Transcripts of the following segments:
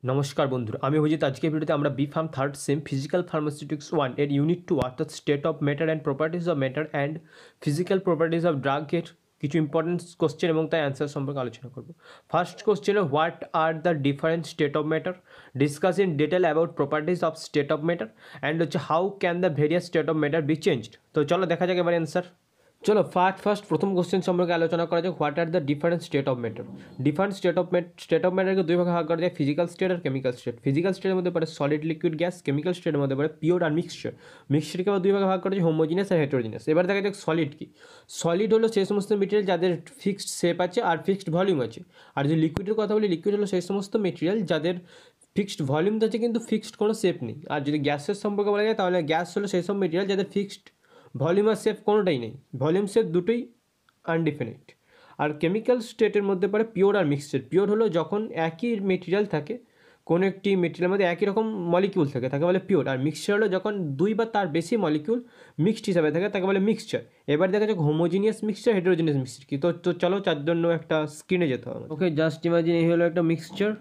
নমস্কার বন্ধুরা, আমি অভিজিৎ। আজকের ভিডিওতে আমরা B Pharm third sem physical pharmaceutics 1 এর ইউনিট 2 অর্থাৎ state of matter and properties of matter and physical properties of ড্রাগের কিছু ইম্পর্টেন্ট কোশ্চেন এবং তার অ্যান্সার সম্পর্কে আলোচনা করব। First question, what are the different state of matter, discuss in detail about properties of state of matter and হচ্ছে how can the various state of matter be changed. তো চলো দেখা যাক এবার অ্যান্সার। চলো ফার্স্ট প্রথম কোশ্চেন সম্পর্কে আলোচনা করা যাক। What are the different state of matter. Different state of ম্যাটারকে দুই ভাগে ভাগ করা যায়, ফিজিক্যাল স্টেট আর কেমিক্যাল স্টেট। ফিজিক্যাল স্টেটের মধ্যে পড়ে সলিড, লিকুইড, গ্যাস। কেমিক্যাল স্টেটের মধ্যে পড়ে পিওর আর মিক্সচার। মিক্সচারকে আবার দুই ভাগে ভাগ করা যায়, হোমোজিনিয়াস আর হেটেরোজিনিয়াস। এবার দেখা যাক সলিড কি। সলিড হলো সেই সমস্ত মেটেরিয়াল যাদের ফিক্সড শেপ আছে আর ফিক্সড ভলিউম আছে। আর যদি লিকুইডের কথা বলি, লিকুইড হলো সেই সমস্ত মেটেরিয়াল যাদের ফিক্সড ভলিউম আছে কিন্তু ফিক্সড কোনো শেপ নেই। আর যদি গ্যাসের সম্পর্কে বলা যায় তাহলে গ্যাস হলো সেই সব মেটেরিয়াল যাদের ফিক্সড ভলিউম আর শেপ কোনোটাই নেই, ভলিউম শেপ দুটোই আনডিফিনিট। আর কেমিক্যাল স্টেটের মধ্যে পড়ে পিওর আর মিক্সচার। পিওর হলো যখন একই মেটেরিয়াল থাকে, কোনো একটি মেটেরিয়ালের মধ্যে একই রকম মলিকিউল থাকে, তাকে বলে পিওর। আর মিক্সচার হলো যখন দুই বা তার বেশি মলিকিউল মিক্সড হিসাবে থাকে, তাকে বলে মিক্সচার। এবার দেখা যাক হোমোজিনিয়াস মিক্সচার, হেটেরোজিনিয়াস মিক্সচার কি। তো চলো তার জন্য একটা স্ক্রিনে যেতে হবে। ওকে, জাস্ট ইমাজিন এই হলো একটা মিক্সচার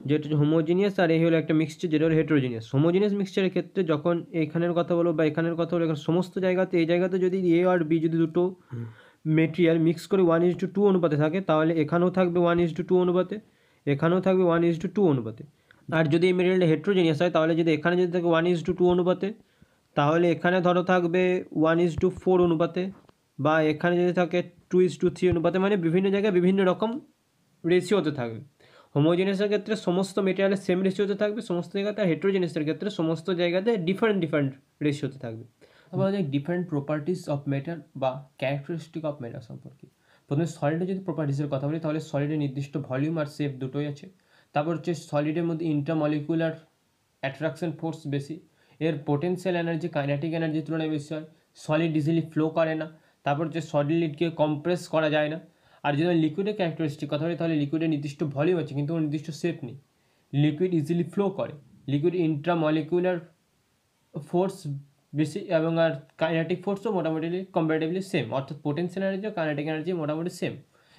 যেটা হোমোজিনিয়াস, আর এই হলো একটা মিক্সচার যেটা হলো হেটেরোজিনিয়াস। হোমোজিনিয়াস মিক্সচারের ক্ষেত্রে যখন এখানের কথা বলো বা এখানের কথা বলো, এখানে সমস্ত জায়গাতে এই জায়গাতে যদি এ আর বি যদি দুটো মেটেরিয়াল মিক্স করে 1:2 অনুপাতে থাকে, তাহলে এখানেও থাকবে 1:2 অনুপাতে, এখানেও থাকবে 1:2 অনুপাতে। আর যদি এই মেটেরিয়ালটা হেটেরোজিনিয়াস হয়, তাহলে যদি এখানে যদি থাকে 1:2 অনুপাতে, তাহলে এখানে ধরো থাকবে 1:4 অনুপাতে, বা এখানে যদি থাকে 2:3 অনুপাতে। মানে বিভিন্ন জায়গায় বিভিন্ন রকম রেশিওতে থাকবে। হোমোজিনিয়াসের ক্ষেত্রে সমস্ত মেটেরিয়ালের সেম রেশিওতে থাকবে সমস্ত জায়গাতে, আর হেটেরোজিনিয়াসের ক্ষেত্রে সমস্ত জায়গাতে ডিফারেন্ট রেশিওতে থাকবে। তারপর হচ্ছে ডিফারেন্ট প্রপার্টিস অফ ম্যাটার বা ক্যারেক্টারিস্টিক অফ ম্যাটার সম্পর্কে। প্রথমে সলিডের যদি প্রপার্টিসের কথা বলি, তাহলে সলিডের নির্দিষ্ট ভলিউম আর শেপ দুটোই আছে। তারপর হচ্ছে সলিডের মধ্যে ইন্টারমলিকুলার অ্যাট্রাকশন ফোর্স বেশি, এর পোটেনশিয়াল এনার্জি কাইনেটিক এনার্জির তুলনায় বেশি হয়। সলিড ইজিলি ফ্লো করে না। তারপর হচ্ছে সলিডকে কম্প্রেস করা যায় না। আর যদি লিকুইডের ক্যারেক্টারিস্টিক কথা বলি, তাহলে লিকুইডের নির্দিষ্ট ভলিউম আছে কিন্তু কোনো নির্দিষ্ট শেপ নেই। লিকুইড ইজিলি ফ্লো করে। লিকুইড ইন্ট্রামলিকুলার ফোর্স বেশি, এবং আর কাইনেটিক ফোর্সও মোটামুটি কম্পারেটিভলি সেম, অর্থাৎ পোটেনশিয়াল এনার্জি ও কাইনেটিক এনার্জি মোটামুটি সেম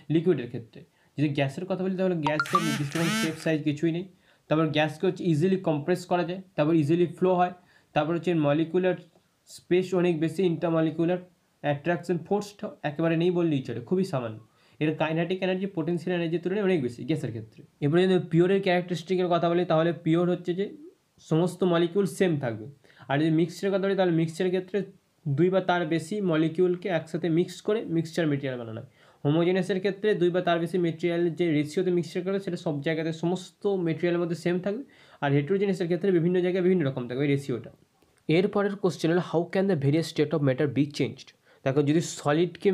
লিকুইডের ক্ষেত্রে। যদি গ্যাসের কথা বলি, তাহলে গ্যাসের নির্দিষ্ট কোনো শেপ সাইজ কিছুই নেই। তারপর গ্যাসকে হচ্ছে ইজিলি কম্প্রেস করা যায়, তারপর ইজিলি ফ্লো হয়। তারপর হচ্ছে মলিকুলার স্পেস অনেক বেশি, ইন্টারমলিকুলার অ্যাট্রাকশন ফোর্সটা একেবারে নেই বললেই চলে, খুবই সামান্য। এর কাইনেটিক এনার্জি পোটেনশিয়াল এনার্জির তুলনায় অনেক বেশি গ্যাসের ক্ষেত্রে। এরপরে যদি পিওরের ক্যারেক্টারিস্টিকের কথা বলি, তাহলে পিওর হচ্ছে যে সমস্ত মলিকিউল সেম থাকবে। আর যদি মিক্সচারের কথা বলি, তাহলে মিক্সচারের ক্ষেত্রে দুই বা তার বেশি মলিকিউলকে একসাথে মিক্স করে মিক্সচার মেটেরিয়াল বানানো হয়। হোমোজিনিয়াসের ক্ষেত্রে দুই বা তার বেশি মেটেরিয়ালের যে রেশিওতে মিক্সচার করে সেটা সব জায়গাতে সমস্ত মেটেরিয়ালের মধ্যে সেম থাকবে। আর হেটেরোজিনিয়াসের ক্ষেত্রে বিভিন্ন জায়গায় বিভিন্ন রকম থাকবে রেশিওটা। এরপরের কোশ্চেন হলো, how can the various state of matter be changed. দেখো, যদি সলিডকে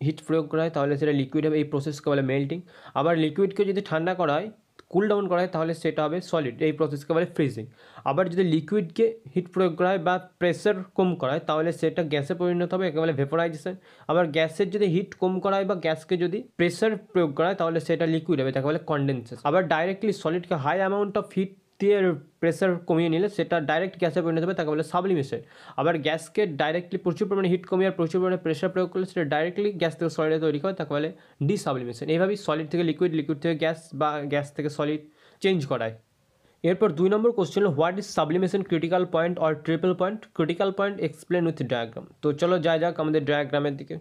হিট প্রয়োগ করা হয় তাহলে সেটা লিকুইড হবে, এই প্রসেসকে বলে মেল্টিং। আবার লিকুইডকে যদি ঠান্ডা করা হয়, কুল ডাউন করা হয়, তাহলে সেটা হবে সলিড, এই প্রসেসকে বলে ফ্রিজিং। আবার যদি লিকুইডকে হিট প্রয়োগ করা হয় বা প্রেসার কম করা হয়, তাহলে সেটা গ্যাসে পরিণত হবে, একে বলে ভেপোরাইজেশন। আবার গ্যাসের যদি হিট কম করা হয় বা গ্যাসকে যদি প্রেসার প্রয়োগ করা হয়, তাহলে সেটা লিকুইড হবে, তাকে বলে কনডেনসেশন। আবার ডাইরেক্টলি সলিডকে হাই অ্যামাউন্ট অফ হিট দিয়ে প্রেসার কমিয়ে নিলে সেটা ডাইরেক্ট গ্যাসে পরিণত হবে, তাকে বলে সাবলিমেশন। আবার গ্যাসকে ডাইরেক্টলি প্রচুর পরিমাণে হিট কমিয়ে আর প্রচুর পরিমাণে প্রেসার প্রয়োগ করলে সেটা ডাইরেক্টলি গ্যাস থেকে সলিডে তৈরি করে, তাকে বলে ডিসাবলিমেশন। এইভাবেই সলিড থেকে লিকুইড, লিকুইড থেকে গ্যাস বা গ্যাস থেকে সলিড চেঞ্জ করায়। এরপর 2 নম্বর কোশ্চেন হলো, what is sublimation critical point or triple point. Critical point explain with diagram. তো চলো যাক আমাদের ডায়াগ্রামের দিকে।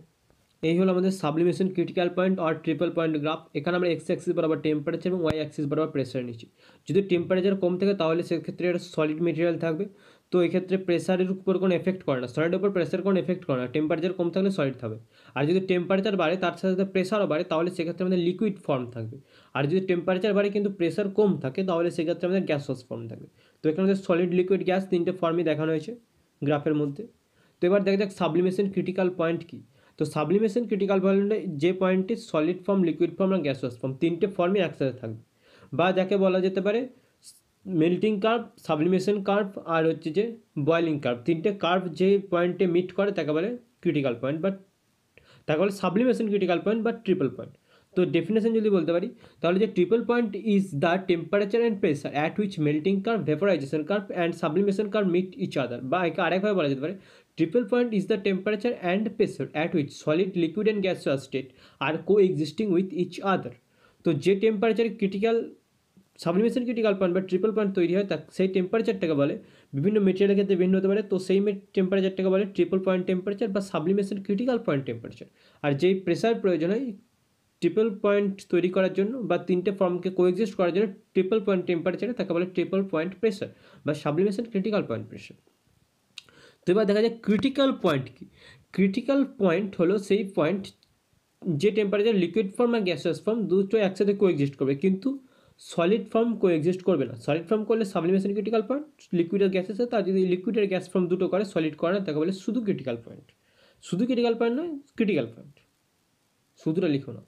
এই হলো আমাদের সাবলিমেশন ক্রিটিক্যাল পয়েন্ট আর ট্রিপল পয়েন্ট গ্রাফ। এখানে আমরা এক্স অ্যাক্সিস বরাবর টেম্পারেচার এবং ওয়াই অ্যাক্সিস বরাবর প্রেসার নিচ্ছি। যদি টেম্পারেচার কম থাকে তাহলে সেক্ষেত্রে এটা সলিড মেটেরিয়াল থাকবে। তো এক্ষেত্রে প্রেসারের উপর কোনো এফেক্ট করে না, সলিডের উপর প্রেসার কোনো এফেক্ট করে না, টেম্পারেচার কম থাকলে সলিড থাকবে। আর যদি টেম্পারেচার বাড়ে তার সাথে সাথে প্রেসারও বাড়ে, তাহলে সেক্ষেত্রে আমাদের লিকুইড ফর্ম থাকবে। আর যদি টেম্পারেচার বাড়ে কিন্তু প্রেসার কম থাকে, তাহলে সেক্ষেত্রে আমাদের গ্যাসোয়াস ফর্ম থাকবে। তো এখানে আমাদের সলিড, লিকুইড, গ্যাস তিনটে ফর্মই দেখানো হয়েছে গ্রাফের মধ্যে। তো এবার দেখা যাক সাবলিমেশন ক্রিটিক্যাল পয়েন্ট কী। তো সাবলিমেশন ক্রিটিক্যাল পয়েন্টে যে পয়েন্টটি সলিড ফর্ম, লিকুইড ফর্ম আর গ্যাসোয়াস ফর্ম তিনটে ফর্মই একসাথে থাকবে, বা যাকে বলা যেতে পারে মেল্টিং কার্ভ, সাবলিমেশন কার্ভ আর হচ্ছে যে বয়েলিং কার্ভ। তিনটে কার্ভ যে পয়েন্টে মিট করে তাকে বলে ক্রিটিক্যাল পয়েন্ট, বা তাকে বলে সাবলিমেশন ক্রিটিক্যাল পয়েন্ট বা ট্রিপল পয়েন্ট। তো ডেফিনেশন যদি বলতে পারি, তাহলে যে triple point is the temperature and pressure at which melting curve, vaporisation curve and sublimation curve meet each other. বা একে আরেকভাবে বলা যেতে পারে, triple point is the temperature and pressure at which solid, liquid and gaseous state are coexisting with each other. তো যে temperature critical sublimation critical point বা triple point তৈরি হয়, তা সেই টেম্পারেচারটাকে বলে, বিভিন্ন মেটেরিয়ালের ক্ষেত্রে ভিন্ন হতে পারে, তো সেই টেম্পারেচারটাকে বলে ট্রিপল পয়েন্ট টেম্পারেচার বা সাবলিমেশন ক্রিটিক্যাল পয়েন্ট টেম্পারেচার। আর যেই প্রেসার প্রয়োজন হয় ট্রিপল পয়েন্ট তৈরি করার জন্য বা তিনটে ফর্মকে কোএক্সিস্ট করার জন্য ট্রিপল পয়েন্ট টেম্পারেচারে, তাকে বলে ট্রিপল পয়েন্ট প্রেসার বা সাবলিমেশন ক্রিটিক্যাল পয়েন্ট প্রেসার। তো এবার দেখা যায় ক্রিটিক্যাল পয়েন্ট কি। ক্রিটিক্যাল পয়েন্ট হলো সেই পয়েন্ট যে টেম্পারেচার লিকুইড ফর্ম আর গ্যাসিয়াস ফর্ম দুটো একসাথে কোএক্সিস্ট করবে, কিন্তু সলিড ফর্ম কোএক্সিস্ট করবে না। সলিড ফর্ম করলে সাবলিমেশন ক্রিটিক্যাল পয়েন্ট, লিকুইড আর গ্যাসেস, তার যদি লিকুইড আর গ্যাস ফর্ম দুটো করে সলিড করে না, তাকে বলে শুধু ক্রিটিক্যাল পয়েন্ট। শুধু ক্রিটিক্যাল পয়েন্ট নয়, ক্রিটিক্যাল পয়েন্ট, শুধুটা লিখো না।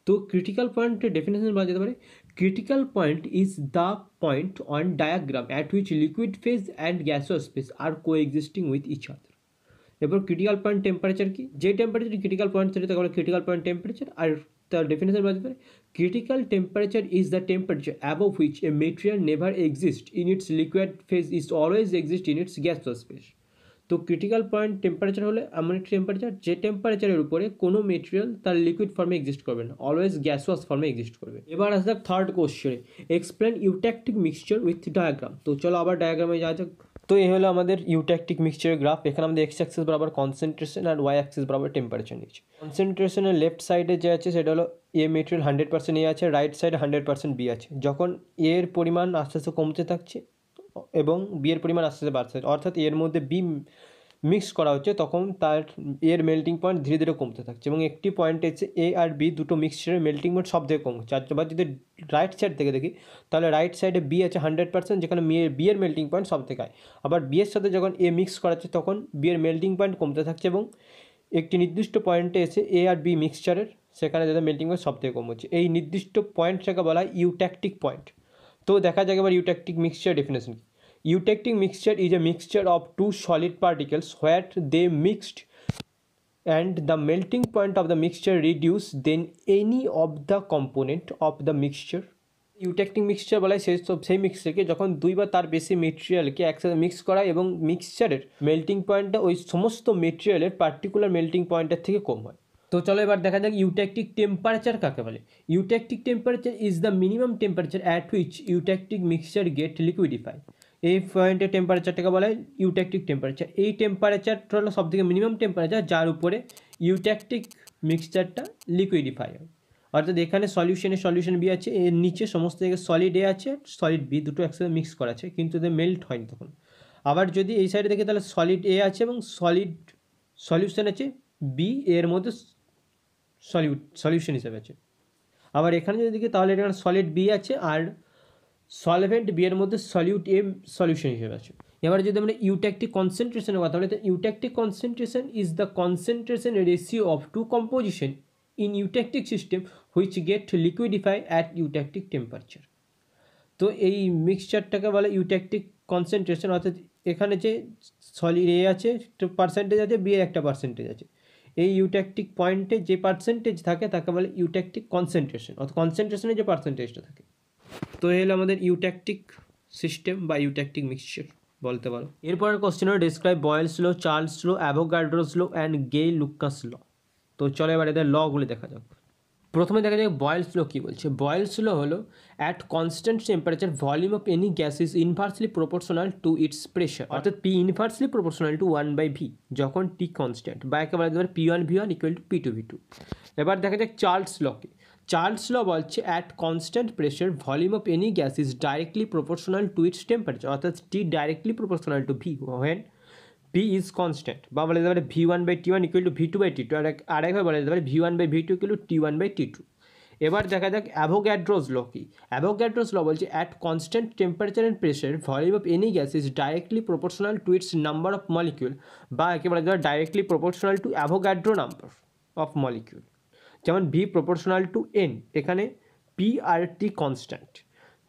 তো ক্রিটিক্যাল পয়েন্টের ডেফিনেশন বলা যেতে পারে, critical point is the point on diagram at which liquid phase and gaseous phase are coexisting with each other. এরপর ক্রিটিক্যাল পয়েন্ট টেম্পারেচার কি, যে টেম্পারেচার ক্রিটিক্যাল পয়েন্ট থাকে তাকে বলে ক্রিটিক্যাল পয়েন্ট টেম্পারেচার। আর তার ডেফিনেশন বলা যেতে পারে, critical temperature is the temperature above which a material never exist in it's liquid phase is always exist in it's gaseous phase. তো ক্রিটিক্যাল পয়েন্ট টেম্পারেচার হলে এমন একটি টেম্পারেচার যে টেম্পারেচারের উপরে কোনো মেটেরিয়াল তার লিকুইড ফর্মে এক্সিস্ট করবে না, অলওয়েজ গ্যাসিয়াস ফর্মে এক্সিস্ট করবে। এবার আসবে থার্ড কোশ্চেনে, এক্সপ্লেন ইউট্যাকটিক মিক্সচার উইথ ডায়াগ্রাম। তো চলো আবার ডায়াগ্রামে যাওয়া যাক। তো এই হলো আমাদের ইউট্যাকটিক মিক্সচারের গ্রাফ। এখানে আমাদের এক্স অ্যাক্সিস বরাবর কনসেন্ট্রেশন আর ওয়াই অ্যাক্সিস বরাবর টেম্পারেচার নিয়েছে। কনসেন্ট্রেশনের লেফট সাইডে যে আছে সেটা হলো এ মেটেরিয়াল 100% এ আছে, রাইট সাইডে 100% বি আছে। যখন এর পরিমাণ আস্তে আস্তে কমতে থাকছে এবং বি এর পরিমাণ আস্তে আস্তে বাড়ছে, অর্থাৎ এর মধ্যে বি মিক্স করা হচ্ছে, তখন তার এর মেল্টিং পয়েন্ট ধীরে ধীরে কমতে থাকছে এবং একটি পয়েন্ট এসে এ আর বি দুটো মিক্সচারের মেল্টিং পয়েন্ট সব থেকে কম হচ্ছে। আর যদি রাইট সাইড থেকে দেখি তাহলে রাইট সাইডে বি আছে 100%, যেখানে বি এর মেল্টিং পয়েন্ট সব থেকে হাই। আবার বি এর সাথে যখন এ মিক্স করাচ্ছে তখন বি এর মেল্টিং পয়েন্ট কমতে থাকছে এবং একটি নির্দিষ্ট পয়েন্টে এসে এ আর বি মিক্সচারের সেখানে যাদের মেল্টিং পয়েন্ট সব থেকে কম হচ্ছে। এই নির্দিষ্ট পয়েন্টটাকে বলা হয় ইউট্যাকটিক পয়েন্ট। তো দেখা যাক এবার ইউট্যাকটিক মিক্সচার ডেফিনেশন কি। Eutectic mixture is a mixture of two solid particles where they mixed and the melting point of the mixture reduced then any of the component of the mixture. Eutectic mixture বলা হয় সেই মিক্সচারকে যখন দুই বা তার বেশি মেটেরিয়ালকে একসাথে মিক্স করা এবং মিক্সচারের মেল্টিং পয়েন্টটা ওই সমস্ত মেটেরিয়ালের পার্টিকুলার মেল্টিং পয়েন্টের থেকে কম হয়। তো চলো এবার দেখা যাক ইউট্যাকটিক টেম্পারেচার কাকে বলে। Eutectic temperature is the minimum temperature at which eutectic mixture get liquidify. এই পয়েন্টের টেম্পারেচারটাকে বলা হয় ইউট্যাকটিক টেম্পারেচার। এই টেম্পারেচারটা হলো সবথেকে মিনিমাম টেম্পারেচার যার উপরে ইউট্যাকটিক মিক্সচারটা লিকুইডিফাই হয়। অর্থাৎ এখানে সলিউশন বি আছে, এর নিচে সমস্ত জায়গায় সলিড এ আছে, সলিড বি দুটো একসাথে মিক্স করা আছে কিন্তু এদের মেল্ট হয়নি তখন। আবার যদি এই সাইডে দেখি তাহলে সলিড এ আছে এবং সলিউশন আছে বি, এর মধ্যে সলিউশন হিসেবে আছে। আবার এখানে যদি দেখি তাহলে এখানে সলিড বি আছে আর সলভেন্ট বি এর মধ্যে সলিউট এ সলিউশন হিসেবে আছে। এবার যদি আমরা ইউট্যাকটিক কনসেন্ট্রেশনের কথা বলি, তো eutectic concentration is the concentration ratio of two composition in eutectic system which get liquidify at eutectic temperature. তো এই মিক্সচারটাকে বলে ইউট্যাকটিক কনসেন্ট্রেশন, অর্থাৎ এখানে যে সলিড এ আছে পার্সেন্টেজ আছে, বি এর একটা পার্সেন্টেজ আছে। এই ইউট্যাকটিক পয়েন্টে যে পার্সেন্টেজ থাকে তাকে বলে ইউট্যাকটিক কনসেন্ট্রেশন, অর্থাৎ কনসেন্ট্রেশনের যে পার্সেন্টেজটা থাকে। তো এই হলো আমাদের ইউট্যাকটিক সিস্টেম বা ইউট্যাকটিক মিক্সচার বলতে পারো। এরপরের কোশ্চেন হলো describe Boyle's law, Charles law, Avogadro's law and Gay-Lussac law. তো চলো এবার এদের লগুলি দেখা যাক। প্রথমে দেখা যাক বয়েলস ল কী বলছে। বয়েলস ল হলো at constant temperature volume of any gas is inversely proportional to its pressure, অর্থাৎ P inversely proportional to 1/v যখন টি কনস্ট্যান্ট, বা একেবারে P1 V1 equal to P2 V2। এবার দেখা যাক চার্লস লকে। চার্লস ল বলছে at constant pressure volume of any gas is directly proportional to its temperature, অর্থাৎ T directly proportional to V when P is constant, বা বলা যেতে পারে V1/T1 ইকুয়াল টু V2/T2, আর একবার বলা যেতে পারে V1/V2 ইকুয়াল টু T1/T2। এবার দেখা যাক অ্যাভোগাড্রোস ল কি। অ্যাভোগাড্রোস ল বলছে at constant temperature and pressure volume of any gas is directly proportional to it's number of molecule, বা একেবারে directly proportional two Avogadro number of molecule. যেমন V প্রপোর্শনাল টু N, এখানে P আর T constant,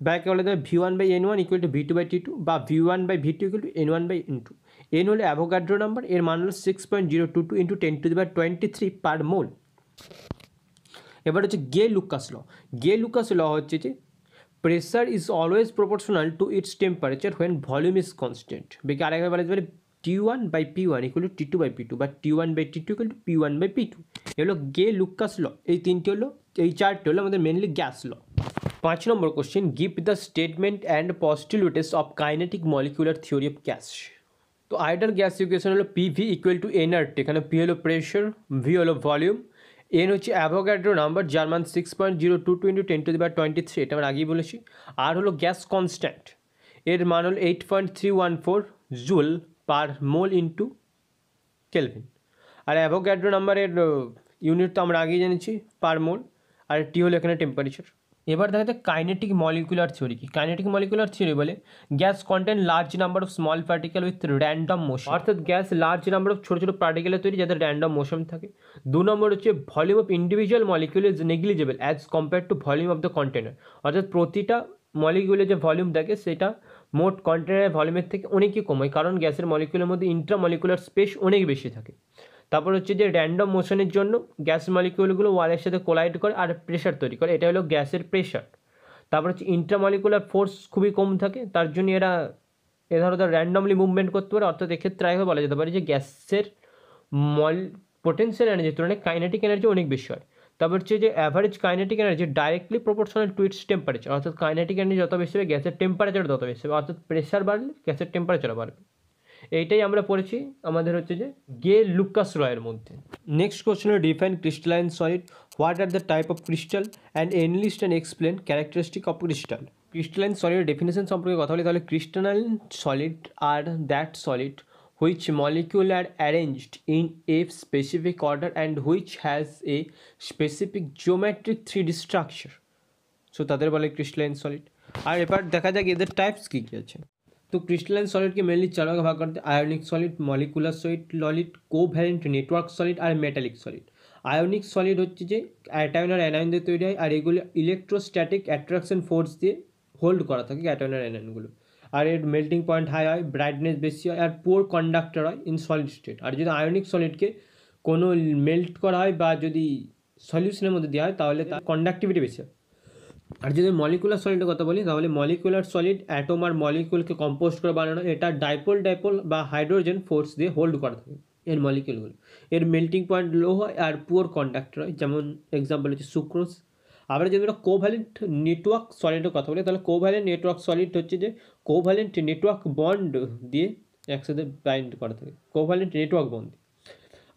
বা একেবারে V1/N1 equal to V2/T2, বা V1/V2 equal to N1/N2। N হলো Avogadro number, এর মান হলো 6.022 × 10⁻23 পার মোল। এবার হচ্ছে গে-লুকাস ল। গে-লুকাস ল হচ্ছে যে pressure is always proportional to its temperature when volume is constant, বেকে আরেকবার বলা যেতে পারে T1/P1 ইকুয়াল টু T2/P2, বা T1/T2 ইকুয়াল টু P1/P2। এ হলো গে-লুকাস ল। এই তিনটি হলো, এই চারটি হলো আমাদের মেনলি গ্যাস ল। 5 নম্বর question, give the statement and postulates of kinetic molecular theory of gas. তো আইডিয়াল গ্যাস ইকুয়েশন হলো পিভি ইকুয়াল টু এনআরটি, এখানে পি হলো প্রেশার, ভি হলো ভলিউম, এন হচ্ছে অ্যাভোগাড্রো নাম্বার যার মান 6.02 × 10⁻23, এটা আমরা আগেই বলেছি। আর হলো গ্যাস কনস্ট্যান্ট, এর মান হলো 8.314 জুল পার মোল ইন্টু কেলভিন। আর অ্যাভোগাড্রো নাম্বারের ইউনিট তো আমরা আগেই জেনেছি, পার মোল। আর টি হলো এখানে টেম্পারেচার। এবার দেখা যায় কাইনেটিক মলিকুলার থিওরি কি। কাইনেটিক মলিকুলার থিওরি বলে gas contain large number of small particle with random motion, অর্থাৎ গ্যাস লার্জ নাম্বার অফ ছোটো ছোটো পার্টিকেলের তৈরি যাদের র্যান্ডম মোশন থাকে। 2 নম্বর হচ্ছে volume of individual molecule is negligible as compare to volume of the container, অর্থাৎ প্রতিটা মলিকিউলের যে ভলিউম থাকে সেটা মোট কন্টেনারের ভলিউমের থেকে অনেকই কম হয়, কারণ গ্যাসের মলিকিউলের মধ্যে ইন্ট্রামলিকুলার স্পেস অনেক বেশি থাকে। তারপর হচ্ছে যে র্যান্ডম মোশনের জন্য গ্যাস মলিকিউলগুলো ওয়ালের সাথে কোলাইড করে আর প্রেশার তৈরি করে, এটা হলো গ্যাসের প্রেশার। তারপর হচ্ছে ইন্ট্রামলিকুলার ফোর্স খুবই কম থাকে, তার জন্য এরা ধরো র্যান্ডমলি মুভমেন্ট করতে পারে, অর্থাৎ এক্ষেত্রে আগে বলা যেতে পারে যে গ্যাসের পোটেনশিয়াল এনার্জির তুলনায় কাইনেটিক এনার্জি অনেক বেশি হয়। তারপর হচ্ছে যে average kinetic energy directly proportional to its temperature, অর্থাৎ কাইনেটিক এনার্জি যত বেশি হবে গ্যাসের টেম্পারেচার তত বেশি হবে, অর্থাৎ প্রেশার বাড়লে গ্যাসের টেম্পারেচারও বাড়বে। এইটাই আমরা পড়েছি আমাদের হচ্ছে যে গে লুকাস রয়ের মধ্যে। নেক্সট কোশ্চেন হলো define crystalline solid, what are the type of crystal and enlist and explain characteristic of crystal. Crystalline সলিডের ডেফিনেশন সম্পর্কে কথা বলি, তাহলে crystalline solid are that solid which molecule are arranged in a specific order and which has a specific geometric 3D structure, so তাদের বলে crystalline solid. আর এবার দেখা যাক এদের টাইপস কী কী আছে। তো ক্রিস্টালাইন সলিডকে মেনলি 4 ভাগে ভাগ করতে, ionic solid, molecular solid, covalent network solid আর মেটালিক সলিড। আয়নিক সলিড হচ্ছে যে অ্যাটায়ন আর অ্যানায়ন দিয়ে তৈরি হয়, আর এগুলি ইলেকট্রোস্ট্যাটিক অ্যাট্রাকশন ফোর্স দিয়ে হোল্ড করা থাকে অ্যাটায়ন আর অ্যানায়নগুলো। আর এর মেল্টিং পয়েন্ট হাই হয়, ব্রাইটনেস বেশি হয়, আর পুয়ার কন্ডাক্টর হয় ইন সলিড স্টেট। আর যদি আয়নিক সলিডকে কোনো মেল্ট করা হয় বা যদি সলিউশনের মধ্যে দেওয়া হয় তাহলে তার কন্ডাক্টিভিটি বেশি হয়। আর যদি মলিকুলার সলিডের কথা বলি তাহলে মলিকুলার সলিড অ্যাটম আর মলিকুলকে কম্পোস্ট করে বানানো, এটা ডাইপোল বা হাইড্রোজেন ফোর্স দিয়ে হোল্ড করা থাকে এর মলিকুলগুলো। এর মেল্টিং পয়েন্ট লো হয় আর পুয়ার কন্ডাক্টর হয়, যেমন এক্সাম্পল হচ্ছে সুক্রোজ। আবার যদি আমরা কোভ্যালেন্ট নেটওয়ার্ক সলিডের কথা বলি তাহলে কোভ্যালেন্ট নেটওয়ার্ক সলিড হচ্ছে যে কোভ্যালেন্ট নেটওয়ার্ক বন্ড দিয়ে একসাথে বাইন্ড করা থাকে, কোভ্যালেন্ট নেটওয়ার্ক বন্ড।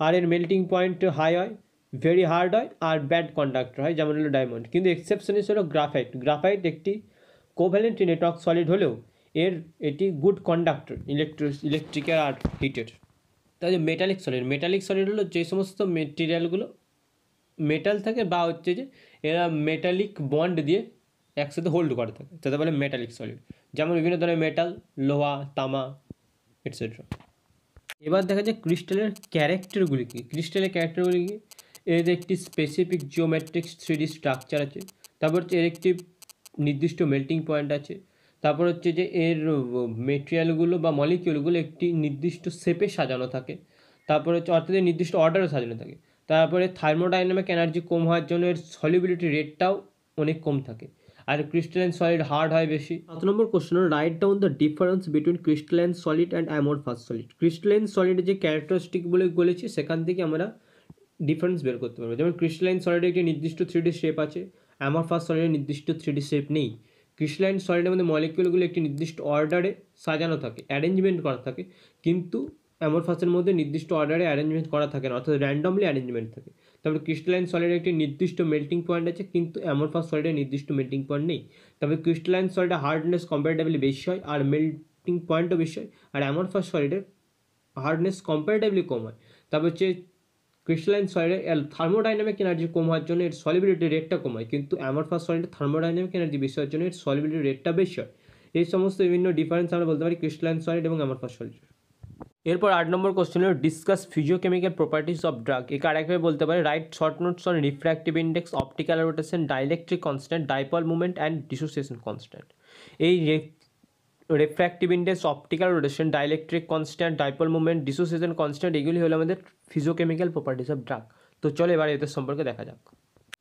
আর এর মেল্টিং পয়েন্ট হাই হয়, ভেরি হার্ড হয়, আর ব্যাড কন্ডাক্টর হয়, যেমন হলো ডায়মন্ড। কিন্তু এক্সেপশনিস হলো গ্রাফাইট। গ্রাফাইট একটি কোভ্যালেন্ট নেটওয়ার্ক সলিড হলেও এটি গুড কন্ডাক্টর ইলেকট্রিক্যাল আর হিটের। তাহলে মেটালিক সলিড হলো যে সমস্ত মেটেরিয়ালগুলো মেটাল থাকে বা হচ্ছে যে এরা মেটালিক বন্ড দিয়ে একসাথে হোল্ড করা থাকে, তাতে বলে মেটালিক সলিড, যেমন বিভিন্ন ধরনের মেটাল, লোহা, তামা এটসেট্রা। এবার দেখা যায় ক্রিস্টালের ক্যারেক্টারগুলি কী। ক্রিস্টালের ক্যারেক্টারগুলি কী, এর একটি স্পেসিফিক জিওমেট্রিক 3D স্ট্রাকচার আছে, তারপর হচ্ছে এর একটি নির্দিষ্ট মেল্টিং পয়েন্ট আছে, তারপর হচ্ছে যে এর মেটেরিয়ালগুলো বা মলিকিউলগুলো একটি নির্দিষ্ট শেপে সাজানো থাকে, তারপর হচ্ছে অর্থাৎ নির্দিষ্ট অর্ডারে সাজানো থাকে। তারপরে থার্মোডাইনামিক এনার্জি কম হওয়ার জন্য এর সলিবিলিটি রেটটাও অনেক কম থাকে, আর ক্রিস্টালাইন সলিড হার্ড হয় বেশি। 7 নম্বর question, write down the difference between crystalline solid and amorphous solid. Crystalline সলিডের যে ক্যারেক্টারিস্টিক বলেছি সেখান থেকে আমরা ডিফারেন্স বের করতে পারবো। যেমন ক্রিস্টালাইন সলিডের একটি নির্দিষ্ট 3D শেপ আছে, অ্যামরফাস সলিডের নির্দিষ্ট 3D শেপ নেই। ক্রিস্টালাইন সলিডের মধ্যে মলিকিউলগুলো একটি নির্দিষ্ট অর্ডারে সাজানো থাকে, অ্যারেঞ্জমেন্ট করা থাকে, কিন্তু অ্যামরফাসের মধ্যে নির্দিষ্ট অর্ডারে অ্যারেঞ্জমেন্ট করা থাকে না, অর্থাৎ র্যান্ডমলি অ্যারেঞ্জমেন্ট থাকে। তারপরে ক্রিস্টালাইন সলিডের একটি নির্দিষ্ট মেল্টিং পয়েন্ট আছে, কিন্তু অ্যামরফাস সলিডের নির্দিষ্ট মেল্টিং পয়েন্ট নেই। তবে ক্রিস্টালাইন সলিডের হার্ডনেস কম্পারেটিভলি বেশি হয় আর মেল্টিং পয়েন্টও বেশি হয়, আর অ্যামরফাস সলিডের হার্ডনেস কম্পারেটিভলি কম হয়। তারপর হচ্ছে ক্রিস্টালাইন সলিডের থার্মোডাইনামিক এনার্জি কম হওয়ার জন্য এর সলিবিলিটি রেটটা কম হয়, কিন্তু অ্যামরফাস সলিডের থার্মোডাইনামিক এনার্জি বেশি হওয়ার জন্য এর সলিবিলিটি রেটটা বেশি হয়। এই সমস্ত বিভিন্ন ডিফারেন্স আমরা বলতে পারি ক্রিস্টালাইন সলিড এবং অ্যামরফাস সলিডের। এরপর 8 নম্বর কোশ্চেন হলো discuss physicochemical properties of drug. একে আরেকভাবে বলতে পারি write short notes on refractive index, optical rotation, dielectric constant, dipole movement and dissociation constant. এই refractive index, optical rotation, dielectric constant, dipole movement, dissociation constant, এগুলি হলো আমাদের ফিজিওকেমিক্যাল properties of drug. তো চলো এবার এদের সম্পর্কে দেখা যাক।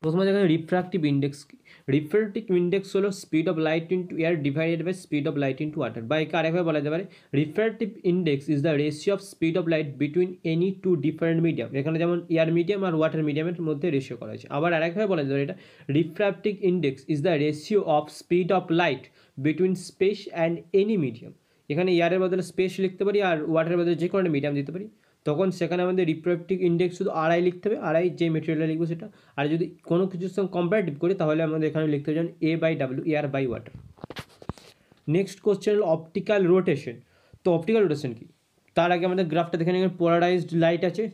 প্রথমে দেখা যায় রিফ্র্যাক্টিভ ইন্ডেক্স কি। রিফ্র্যাক্টিভ ইন্ডেক্স হলো speed of light into air divided by speed of light into water, বা একে আরেকভাবে বলা যেতে পারে refractive index is the ratio of speed of light between any two different medium. এখানে যেমন এয়ার মিডিয়াম আর ওয়াটার মিডিয়ামের মধ্যে রেশিও করা হয়েছে। আবার আরেকভাবে বলা যেতে পারে এটা refractive index is the ratio of speed of light between space and any medium. এখানে এয়ারের বদলে স্পেস লিখতে পারি আর ওয়াটারের বদলে যে কোনো মিডিয়াম দিতে পারি, তখন সেখানে আমাদের রিফ্র্যাক্টিভ ইন্ডেক্স শুধু আড়াই লিখতে হবে, আড়াই যে মেটেরিয়ালটা লিখবো সেটা। আর যদি কোনো কিছুর সঙ্গে কম্পারেটিভ করি তাহলে আমাদের এখানে লিখতে হবে যেমন A/W, air by water. Next question হল অপটিক্যাল রোটেশন। তো অপটিক্যাল রোটেশন কি, তার আগে আমাদের গ্রাফটা দেখে নিন। পোলারাইজড লাইট আছে,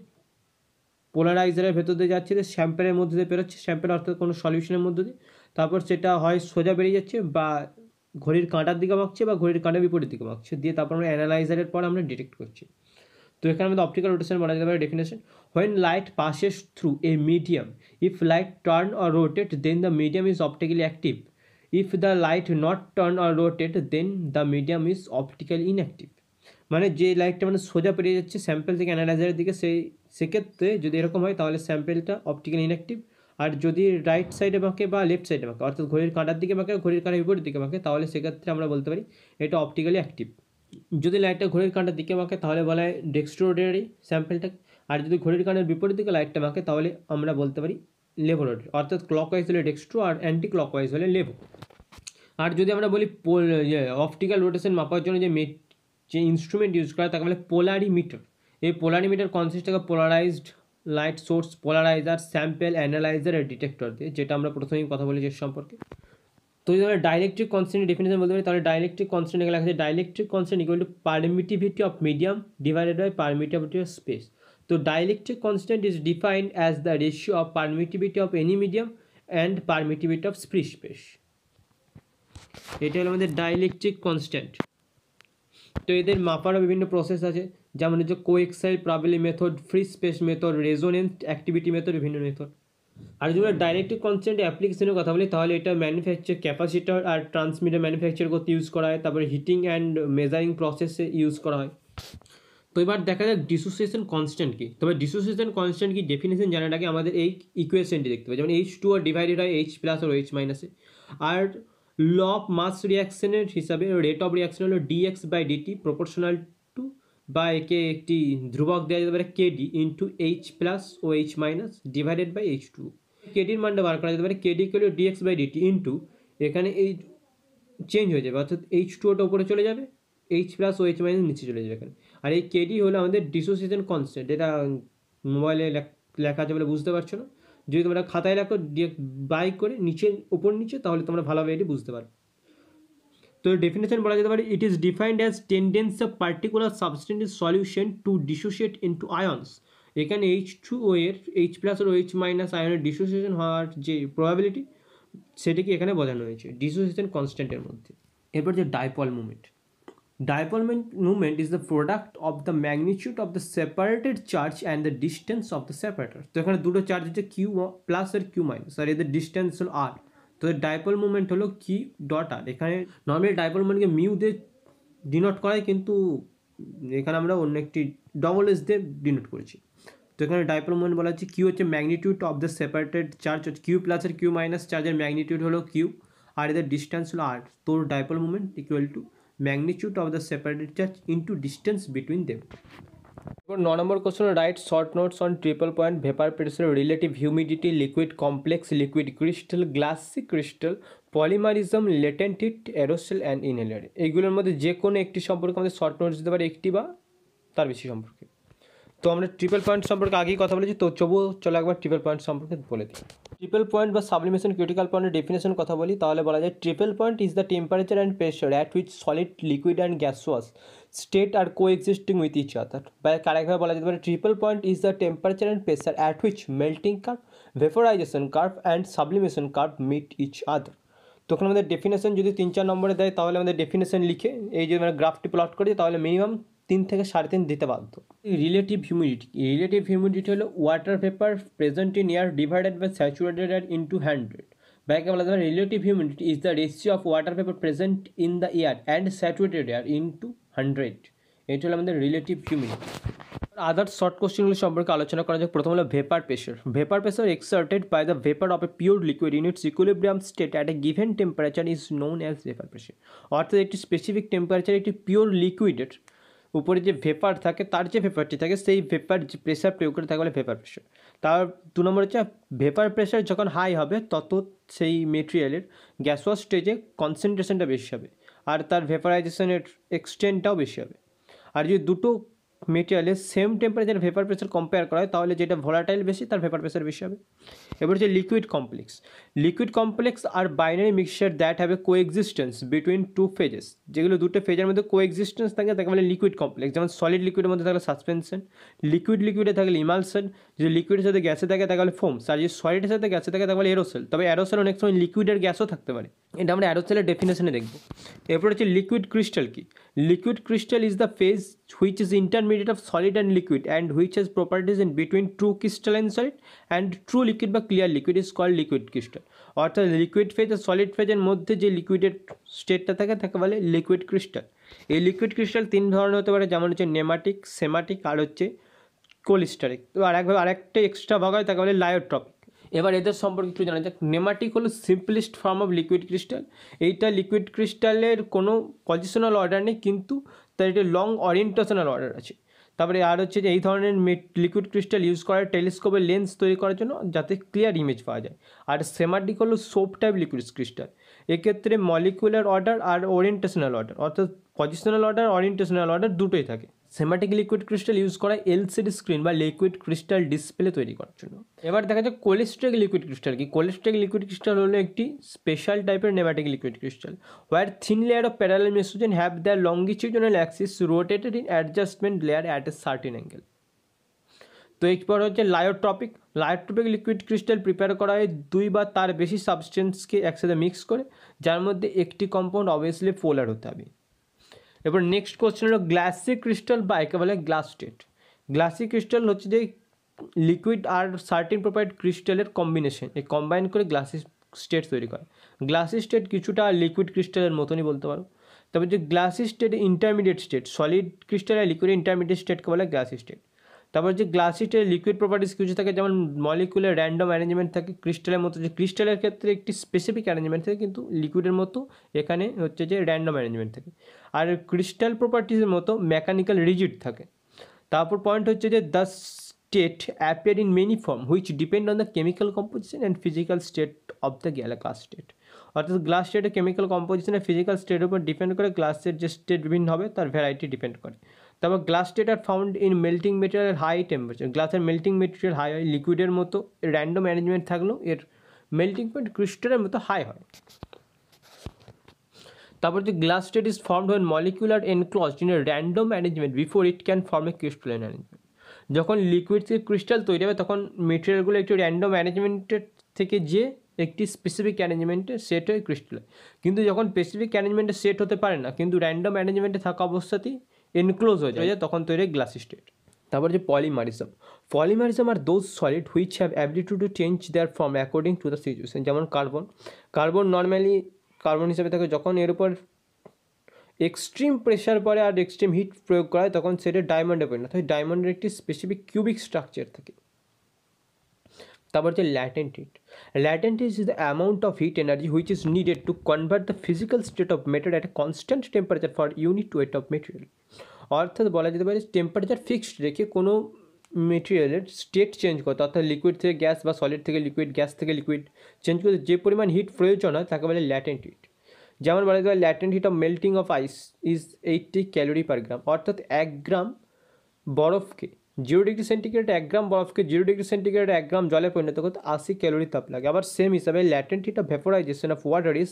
পোলারাইজারের ভেতর দিয়ে যাচ্ছে, স্যাম্পেলের মধ্যে দিয়ে বেরোচ্ছে, স্যাম্পেল অর্থাৎ কোনো সলিউশনের মধ্যে দিয়ে, তারপর সেটা হয় সোজা বেরিয়ে যাচ্ছে বা ঘড়ির কাঁটার দিকে মাখছে বা ঘড়ির কাঁটার বিপরীত দিকে মাখছে, দিয়ে তারপর আমরা অ্যানালাইজারের পর আমরা ডিটেক্ট করছি। তো এখানে আমাদের অপটিক্যাল রোটেশন বলা যেতে পারে definition, when light passes through a medium, if light turn or rotate then the medium is optically active, if the light not turn or rotate then the medium is optically inactive. মানে যে লাইটটা মানে সোজা পেরিয়ে যাচ্ছে sample থেকে অ্যানালাইজারের দিকে, সেক্ষেত্রে যদি এরকম হয় তাহলে স্যাম্পেলটা অপটিক্যালি ইনঅ্যাক্টিভ। আর যদি রাইট সাইডে বাঁকে বা লেফট সাইডে বাঁকে অর্থাৎ ঘড়ির কাঁটার দিকে বাঁকে, ঘড়ির কাঁটার বিপরীত দিকে বাঁকে, তাহলে সেক্ষেত্রে আমরা বলতে পারি এটা অপটিক্যালি অ্যাক্টিভ। যদি লাইটটা ঘড়ির কাঁটার দিকে বাঁকে তাহলে বলা হয় ডেক্সট্রোরোটারি স্যাম্পেলটা, আর যদি ঘড়ির কাঁটার বিপরীত দিকে লাইটটা বাঁকে তাহলে আমরা বলতে পারি লেভোরোটারি, অর্থাৎ ক্লকওয়াইজ হলে ডেক্সট্রো আর অ্যান্টি ক্লকওয়াইজ হলে লেভো। আর যদি আমরা বলি অপটিক্যাল রোটেশন মাপার জন্য যে ইনস্ট্রুমেন্ট ইউজ করা তাকে বলে পোলারিমিটার। এই পোলারিমিটার কনসিস্ট থাকে polarised light source, polariser, sample, analyser আর ডিটেক্টর দিয়ে, যেটা আমরা প্রথমেই কথা বলেছি এর সম্পর্কে। তো যদি আমরা ডাইলেকট্রিক কনস্ট্যান্ট ডেফিনেশন বলতে পারি তাহলে ডাইলেকট্রিক কনস্ট্যান্ট এখানে লেখা আছে dielectric constant equal to permittivity of medium divided by permittivity of space. তো dielectric constant is defined as the ratio of permittivity of any medium and permittivity of free space. এটা হলো আমাদের dielectric constant. তো এদের মাপারও বিভিন্ন process আছে, যেমন হচ্ছে coaxial probability method, free space method, resonance activity method, বিভিন্ন মেথড। আর যদি আমরা ডাইরেক্ট্রিক কনস্ট্যান্ট অ্যাপ্লিকেশনের কথা বলি তাহলে এটা ম্যানুফ্যাকচার ক্যাপাসিটর আর ট্রান্সমিটার ম্যানুফ্যাকচার করতে ইউজ করা হয়, তারপরে হিটিং অ্যান্ড মেজারিং প্রসেসে ইউজ করা হয়। তো এবার দেখা যাক ডিসোসিয়েশন কনস্ট্যান্ট কি। তবে ডিসোসিয়েশন কনস্ট্যান্ট কি ডেফিনেশন জানার আগে আমাদের এই ইকুয়েশনটি দেখতে হবে, যেমন H2 আর ডিভাইডেড হয় H প্লাস আর H মাইনাসে। আর ল অফ মাস রিয়াকশনের হিসাবে রেট অফ রিয়াকশন হলো dx/dt প্রপোর্শনাল টু, বা একে একটি ধ্রুবক দেওয়া যেতে পারে KD into H plus O H minus divided by H2। কেডির মানটা বার করা যেতে পারে KD equal to dx/dt into, এখানে এই চেঞ্জ হয়ে যাবে অর্থাৎ H2ওটা উপরে চলে যাবে, H plus O H minus নিচে চলে যাবে এখানে। আর এই KD হলো আমাদের ডিসোসিয়েশন কনস্ট্যান্ট, এটা মোবাইলে লেখা আছে বলে বুঝতে পারছো না, যদি তোমরা খাতায় লেখো বাই করে নিচে উপর নিচে তাহলে তোমরা ভালোভাবে এটি বুঝতে পারবে। তো ডেফিনেশন বলা যেতে পারে it is defined as tendency of particular substance solution to dissociate into ions. এখানে H2O এর H plus O H minus আয়নের ডিসোসিয়েশন হওয়ার যে প্রবাবিলিটি সেটাকে এখানে বোঝানো হয়েছে ডিসোসিয়েশন কনস্ট্যান্টের মধ্যে। এরপর যে dipole movement, dipole movement is the product of the magnitude of the separated charge and the distance of the separator। তো এখানে দুটো চার্জ হচ্ছে Q প্লাস আর Q মাইনাস, আর এদের ডিস্টেন্স হলো R। তো ডাইপল মুভমেন্ট হলো Q ডট R। এখানে normally dipole মুভমেন্টকে mu দিয়ে ডিনোট করায়, কিন্তু এখানে আমরা অন্য একটি ডবল এস দিয়ে ডিনোট করেছি। তো এখানে ডাইপল মুভমেন্ট বলা হচ্ছে Q হচ্ছে magnitude of the separated charge, হচ্ছে Q প্লাস আর Q মাইনাস চার্জের ম্যাগনিটিউড হলো Q, আর এদের ডিস্টেন্স হলো R। তো dipole movement equal to magnitude of the separated charge into distance between them। এরপর 9 number question, write short notes on triple point, vapour pressure, relative humidity, liquid complex, liquid crystal, glassy crystal, polymerism, latent heat, aerosol and inhaler. এইগুলোর মধ্যে যে কোনো একটি সম্পর্কে আমাদের short notes দিতে পারে, একটি বা তার বেশি সম্পর্কে। তো আমরা ট্রিপল পয়েন্ট সম্পর্কে আগেই কথা বলেছি, তো চলো একবার ট্রিপল পয়েন্ট সম্পর্কে বলে দিই। ট্রিপল পয়েন্ট বা সাবলিমেশন ক্রিটিক্যাল পয়েন্টের ডেফিনেশন কথা বলি তাহলে বলা যায় triple point is the temperature and pressure at which solid, liquid and gaseous state are coexisting with each other. বা আরেকভাবে বলা যেতে পারে triple point is the temperature and pressure at which melting curve, vaporisation curve and sublimation curve meet each other. তখন আমাদের definition যদি 3-4 নম্বরে দেয় তাহলে আমাদের ডেফিনেশন লিখে এই যে আমরা গ্রাফটি প্লট করি তাহলে মিনিমাম 3 থেকে 3.5 দিতে বাধ্য। রিলেটিভ হিউমিডিটি, রিলেটিভ হিউমিডিটি হলো water vapour present in air divided by saturated air into 100। বা একে বলা যায় relative humidity is the ratio of water vapour present in the air and saturated air into 100। এটা হলো আমাদের রিলেটিভ হিউমিডিটি। আদার শর্ট কোশ্চেনগুলি সম্পর্কে আলোচনা করা যাক। প্রথম হলো vapour pressure. Vapour pressure exerted by the vapour of a pure liquid in its equilibrium stayed at a given temperature is known as vapour pressure. অর্থাৎ একটি স্পেসিফিক টেম্পারেচার একটি পিওর লিকুইডের উপরে যে ভেপার থাকে, তার যে ভেপারটি থাকে সেই ভেপার যে প্রেশার প্রয়োগ করে থাকে বলে ভেপার প্রেশার। তার 2 নম্বর হচ্ছে ভেপার প্রেশার যখন হাই হবে তত সেই মেটেরিয়ালের গ্যাসোয়াস স্টেজে কনসেন্ট্রেশনটা বেশি হবে আর তার ভেপারাইজেশনের এক্সটেন্টটাও বেশি হবে। আর যদি দুটো মেটেরিয়ালের same temperature vapour pressure compare করা হয় তাহলে যেটা ভোলাটাইল বেশি তার ভেপার প্রেশার বেশি হবে। এবার হচ্ছে liquid complex. Liquid complex are binary mixture that have a coexistence between two phases, যেগুলো দুটো ফেজের মধ্যে কোএক্সিস্টেন্স থাকে তাকে বলে লিকুইড কমপ্লেক্স। যেমন সলিড লিকুইডের মধ্যে থাকলে সাসপেনশন, লিকুইডে থাকলে ইমালশন, যদি লিকুইডের সাথে গ্যাসে থাকে তাকে বলে ফোমস, আর যদি সলিডের সাথে গ্যাসে থাকে তাকে বলে এরোসেল। তবে এরোসেল অনেক সময় লিকুইডের গ্যাসও থাকতে পারে, এটা আমরা এরোসেলের ডেফিনেশনে দেখবো। এরপর হচ্ছে লিকুইড ক্রিস্টাল কি। Liquid crystal is the phase which is intermediate of solid and liquid and which has properties in between true crystalline solid and true liquid বা clear liquid is called liquid crystal। অর্থাৎ liquid phase আর solid ফেজের মধ্যে যে লিকুইডের স্টেটটা থাকে তাকে বলে liquid crystal. এই liquid crystal 3 ধরনের হতে পারে, যেমন হচ্ছে নেমাটিক, সেমাটিক আর হচ্ছে কোলিস্টারিক। তো আরেকটা এক্সট্রা ভাগ হয় তাকে বলে লায়োট্রপিক। এবার এদের সম্পর্কে একটু জানা যাক। নেমাটিক হলো simplest form of liquid crystal. এইটা লিকুইড ক্রিস্টালের কোনো পজিশনাল অর্ডার নেই, কিন্তু তার একটা লং ওরিয়েন্টেশনাল অর্ডার আছে। তারপরে আর হচ্ছে যে এই ধরনের লিকুইড ক্রিস্টাল ইউজ করা টেলিস্কোপের লেন্স তৈরি করার জন্য, যাতে ক্লিয়ার ইমেজ পাওয়া যায়। আর সেমাটিক হলো সোপ টাইপ লিকুইড ক্রিস্টাল। এক্ষেত্রে মলিকুলার অর্ডার আর ওরিয়েন্টেশনাল অর্ডার, অর্থাৎ পজিশনাল অর্ডার ওরিয়েন্টেশনাল অর্ডার দুটোই থাকে। সেমাটিক লিকুইড ক্রিস্টাল ইউজ করা এলসিডি স্ক্রিন বা লিকুইড ক্রিস্টাল ডিসপ্লে তৈরি করার জন্য। এবার দেখা যাক কোলিস্ট্রিক লিকুইড ক্রিস্টাল কি। কোলিস্ট্রিক লিকুইড ক্রিস্টাল হলো একটি স্পেশাল টাইপের nematic liquid crystal where thin layer of parallel mesogen have their longitudinal axis rotated in adjustment layer at a certain angle. তো এরপর হচ্ছে lyotropic. Lyotropic liquid crystal prepare করা হয় 2 বা তার বেশি সাবস্টেন্সকে একসাথে মিক্স করে, যার মধ্যে একটি কম্পাউন্ড অবভিয়াসলি পোলার হতে হবে। এবার নেক্সট কোশ্চেন হলো গ্লাসি ক্রিস্টাল বা একে বলে গ্লাস স্টেট। গ্লাসি ক্রিস্টাল হচ্ছে যে লিকুইড আর সার্টেন প্রপার্ড ক্রিস্টালের কম্বিনেশন, এই কম্বাইন করে গ্লাসি স্টেট তৈরি করে। গ্লাসি স্টেট কিছুটা লিকুইড ক্রিস্টালের মতনই বলতে পারো। তবে যে glassy state intermediate state, solid crystal আর লিকুইড ইন্টারমিডিয়েট স্টেটকে বলে গ্লাসি স্টেট। তারপর যে গ্লাসি স্টেটের লিকুইড প্রপার্টিস কিছু থাকে, যেমন মলিকুলার র্যান্ডম অ্যারেঞ্জমেন্ট থাকে ক্রিস্টালের মতো। যে ক্রিস্টালের ক্ষেত্রে একটি স্পেসিফিক অ্যারেঞ্জমেন্ট থাকে, কিন্তু লিকুইডের মতো এখানে হচ্ছে যে র্যান্ডম অ্যারেঞ্জমেন্ট থাকে। আর ক্রিস্টাল প্রপার্টিসের মতো মেকানিক্যাল রিজিড থাকে। তারপর পয়েন্ট হচ্ছে যে the state appear in many form which depend on the chemical composition and physical state of the glass state. অর্থাৎ গ্লাস স্টেটের কেমিক্যাল কম্পোজিশন আর ফিজিক্যাল স্টেটের উপর ডিপেন্ড করে গ্লাসের যে স্টেট বিভিন্ন হবে তার ভ্যারাইটি ডিপেন্ড করে। তারপর glass state are found in melting material high temperature. গ্লাসের মেল্টিং মেটেরিয়াল হাই হয়, লিকুইডের মতো র্যান্ডম অ্যারেঞ্জমেন্ট থাকলেও এর মেল্টিং পয়েন্ট ক্রিস্টালের মতো হাই হয়। তারপর যে glass state is formed when molecular enclosed in a random arrangement before it can form a crystalline arrangement। যখন লিকুইড থেকে ক্রিস্টাল তৈরি হবে তখন মেটেরিয়ালগুলো একটু র্যান্ডম অ্যারেঞ্জমেন্টের থেকে যে একটি স্পেসিফিক অ্যারেঞ্জমেন্টে সেট হয়ে ক্রিস্টাল হয়। কিন্তু যখন স্পেসিফিক অ্যারেঞ্জমেন্টে সেট হতে পারে না, কিন্তু র্যান্ডম অ্যারেঞ্জমেন্টে থাকা অবস্থাতেই এনক্লোজ হয়ে যায়, তখন তৈরি গ্লাসি স্টেট। তারপর যে polymerism. Polymerism are those solid which have ability to change their form according to the situation. যেমন কার্বন নর্মালি কার্বন হিসেবে থাকে, যখন এর উপর এক্সট্রিম প্রেশার পড়ে আর এক্সট্রিম হিট প্রয়োগ করা হয় তখন সেটা ডায়মন্ডে পরিণত হয়। ডায়মন্ডের একটি স্পেসিফিক কিউবিক স্ট্রাকচার থাকে। তারপর হচ্ছে latent heat. Latent heat is the amount of hit energy which is needed to convert the physical state of matter at a constant temperature for unit weight of material. অর্থাৎ বলা যেতে পারে temperature fixed রেখে কোনো মেটেরিয়ালের state change করতে, অর্থাৎ liquid থেকে gas বা সলিড থেকে লিকুইড, গ্যাস থেকে লিকুইড চেঞ্জ করতে যে পরিমাণ হিট প্রয়োজন হয় তাকে বলে ল্যাটেন্ট হিট। যেমন বলা যেতে পারে latent heat of melting of ice is 80 calorie per gram. অর্থাৎ 1 গ্রাম বরফকে 0 ডিগ্রি সেন্টিগ্রেড, 1 গ্রাম বরফকে 0 ডিগ্রি সেন্টিগ্রেড 1 গ্রাম জলে পরিণত করতে 80 ক্যালোরি তাপ লাগে। আবার সেম হিসাবে latent heat of vaporisation of water is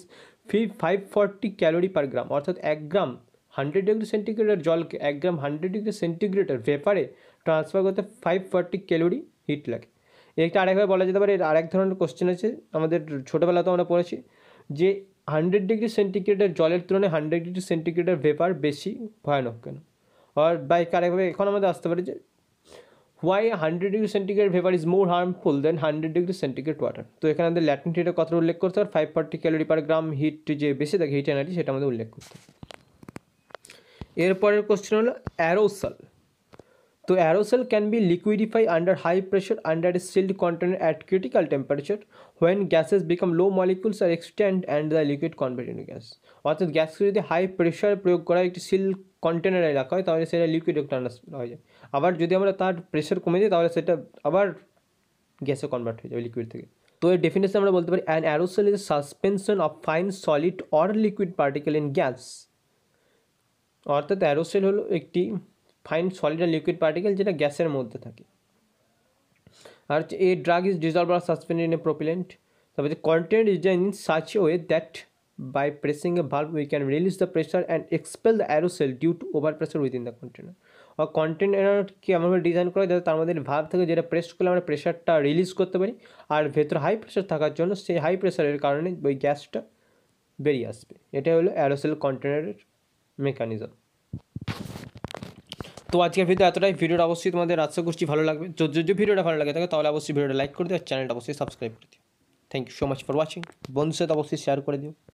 540 calorie per gram. অর্থাৎ 1 গ্রাম 100 ডিগ্রি সেন্টিগ্রেডের জলকে 1 গ্রাম 100 ডিগ্রি সেন্টিগ্রেডের ভেপারে ট্রান্সফার করতে 540 ক্যালোরি হিট লাগে। একটা আরেকভাবে বলা যেতে পারে, এর আরেক ধরনের কোশ্চেন আছে, আমাদের ছোটোবেলাতে আমরা পড়েছি যে 100 ডিগ্রি সেন্টিগ্রেডের জলের তুলনায় 100 ডিগ্রি সেন্টিগ্রেডের ভেপার বেশি ভয়ানক কেন? আর বাই আরেকভাবে এখন আমাদের আসতে পারে যে why 100 degree centigrade vapour is more harmful than 100 degree centigrade water. তো এখানে আমাদের ল্যাটেন্ট হিটের কথা উল্লেখ করতে হবে, 540 ক্যালোরি পার গ্রাম হিট যে বেশি থাকে হিট এনার্জি, সেটা আমাদের উল্লেখ করতে হবে। এরপরের কোশ্চেন হলো অ্যারোসল। तो aerosol can be liquidify under high pressure under a sealed container at critical temperature when gases become low molecules are extend and the liquid convert into gas. অর্থাৎ গ্যাসকে যদি হাই প্রেশার প্রয়োগ করা একটি seal কন্টেনারে রাখা হয় তাহলে সেটা লিকুইড ট্রান্সফার হয়ে যায়। আবার যদি আমরা তার প্রেশার কমে দিই তাহলে সেটা আবার গ্যাসে কনভার্ট হয়ে যাবে লিকুইড থেকে। তো এর ডেফিনেশন আমরা বলতে পারি an aerosol is suspension of fine solid or liquid particle in gas. অর্থাৎ অ্যারোসল হলো একটি ফাইন সলিড আর লিকুইড পার্টিকেল যেটা গ্যাসের মধ্যে থাকে। আর a drug is dissolve or suspended in a propellant. তারপরে content is design in such a way that by pressing a valve we can release the pressure and expel the aerosol due to over pressure within the container. আর কন্টেনারকে এমনভাবে design করা যাতে তার মধ্যে valve থেকে যেটা press করলে আমরা প্রেশারটা রিলিজ করতে পারি, আর ভেতরে হাই প্রেশার থাকার জন্য সেই হাই প্রেশারের কারণে ওই গ্যাসটা বেরিয়ে আসবে। এটাই হলো অ্যারোসেল কন্টেনারের মেকানিজম। তো আজকের ভিডিও এতটাই। ভিডিওটা অবশ্যই তোমাদের আশা করছি ভালো লাগবে। যদি ভিডিওটা ভালো লাগে থাকে তাহলে অবশ্যই ভিডিওটা লাইক করে দিও আর চ্যানেলটা অবশ্যই সাবস্ক্রাইব করে দিও। Thank you so much for watching. বন্ধুর সাথে অবশ্যই শেয়ার করে দিও।